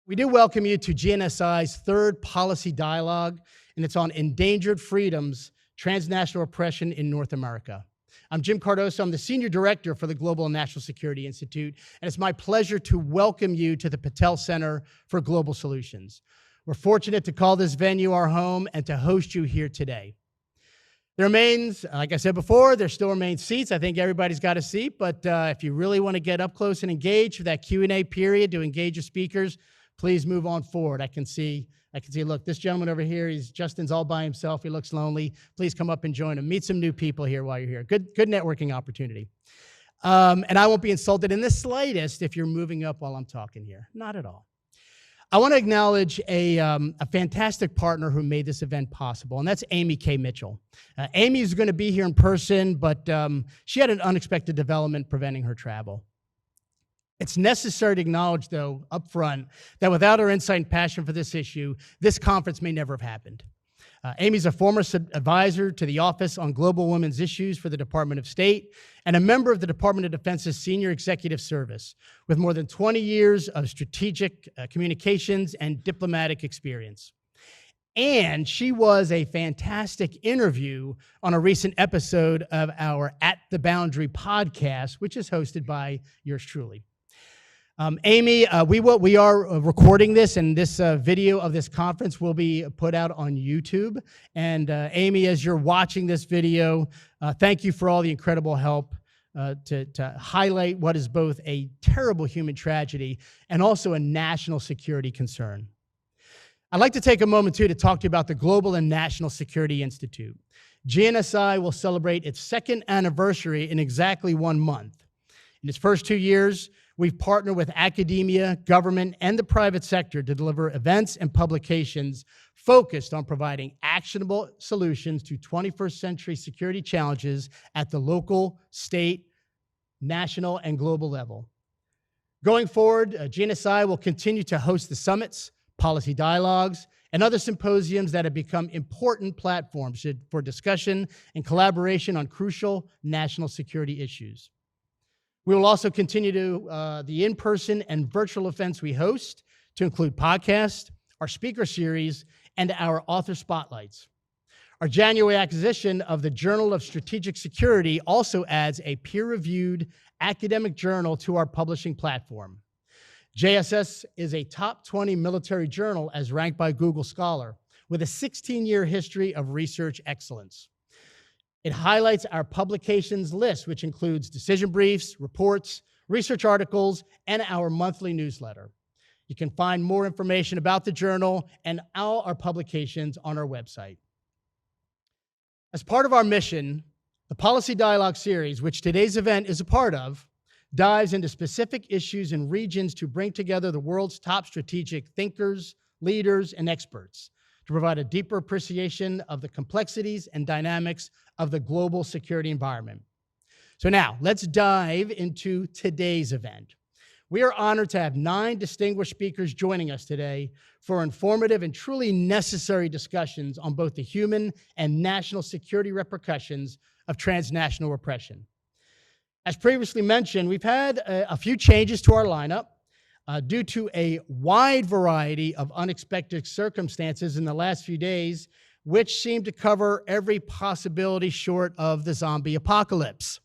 We do welcome you to GNSI's third policy dialogue, and it's on endangered freedoms, transnational repression in North America. I'm Jim Cardoso. I'm the Senior Director for the Global and National Security Institute, and it's my pleasure to welcome you to the Patel Center for Global Solutions. We're fortunate to call this venue our home and to host you here today. There remains, like I said before, there still remain seats. I think everybody's got a seat, but if you really want to get up close and engage for that Q&A period to engage your speakers, please move on forward. I can see, look, this gentleman over here, Justin's all by himself. He looks lonely. Please come up and join him. Meet some new people here while you're here. Good networking opportunity. And I won't be insulted in the slightest if you're moving up while I'm talking here. Not at all. I want to acknowledge a fantastic partner who made this event possible, and that's Amy K. Mitchell. Amy is going to be here in person, but she had an unexpected development preventing her travel. It's necessary to acknowledge, though, up front, that without her insight and passion for this issue, this conference may never have happened. Amy's a former advisor to the Office on Global Women's Issues for the Department of State and a member of the Department of Defense's Senior Executive Service with more than 20 years of strategic communications and diplomatic experience. And she was a fantastic interview on a recent episode of our At the Boundary podcast, which is hosted by yours truly. Amy, we are recording this, and this video of this conference will be put out on YouTube. And Amy, as you're watching this video, thank you for all the incredible help to highlight what is both a terrible human tragedy and also a national security concern. I'd like to take a moment, too, to talk to you about the Global and National Security Institute. GNSI will celebrate its second anniversary in exactly 1 month. In its first 2 years, we've partnered with academia, government, and the private sector to deliver events and publications focused on providing actionable solutions to 21st century security challenges at the local, state, national, and global level. Going forward, GNSI will continue to host the summits, policy dialogues, and other symposiums that have become important platforms for discussion and collaboration on crucial national security issues. We will also continue to the in-person and virtual events we host to include podcasts, our speaker series, and our author spotlights. Our January acquisition of the Journal of Strategic Security also adds a peer-reviewed academic journal to our publishing platform. JSS is a top 20 military journal as ranked by Google Scholar with a 16-year history of research excellence. It highlights our publications list, which includes decision briefs, reports, research articles, and our monthly newsletter. You can find more information about the journal and all our publications on our website. As part of our mission, the Policy Dialogue series, which today's event is a part of, dives into specific issues and regions to bring together the world's top strategic thinkers, leaders, and experts to provide a deeper appreciation of the complexities and dynamics of the global security environment. So now, let's dive into today's event. We are honored to have 9 distinguished speakers joining us today for informative and truly necessary discussions on both the human and national security repercussions of transnational repression. As previously mentioned, we've had a few changes to our lineup due to a wide variety of unexpected circumstances in the last few days, which seem to cover every possibility short of the zombie apocalypse.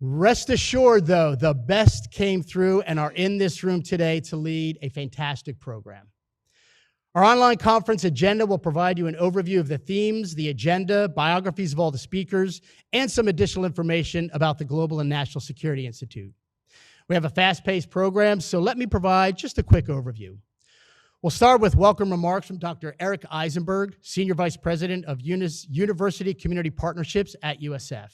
Rest assured, though, the best came through and are in this room today to lead a fantastic program. Our online conference agenda will provide you an overview of the themes, the agenda, biographies of all the speakers, and some additional information about the Global and National Security Institute. We have a fast-paced program, so let me provide just a quick overview. We'll start with welcome remarks from Dr. Eric Eisenberg, Senior Vice President of University Community Partnerships at USF.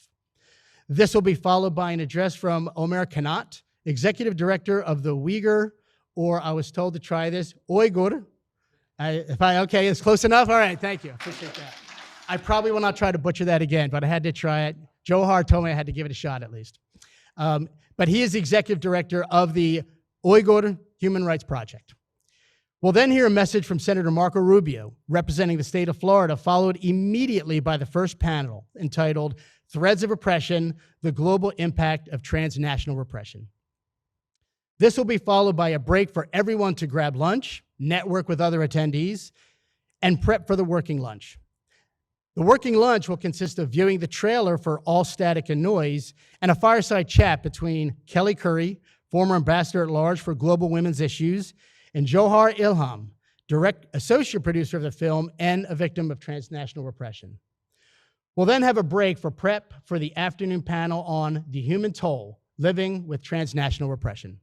This will be followed by an address from Omer Kanat, Executive Director of the Uyghur, or I was told to try this, Uyghur. Okay, it's close enough? All right, thank you. Appreciate that. I probably will not try to butcher that again, but I had to try it. Johar told me I had to give it a shot at least. But he is the Executive Director of the Uyghur Human Rights Project. We'll then hear a message from Senator Marco Rubio, representing the state of Florida, followed immediately by the first panel entitled Threads of Repression, the Global Impact of Transnational Repression. This will be followed by a break for everyone to grab lunch, network with other attendees, and prep for the working lunch. The working lunch will consist of viewing the trailer for All Static and Noise and a fireside chat between Kelly Curry, former ambassador at large for global women's issues, and Johar Ilham, direct associate producer of the film and a victim of transnational repression. We'll then have a break for prep for the afternoon panel on the human toll, living with transnational repression.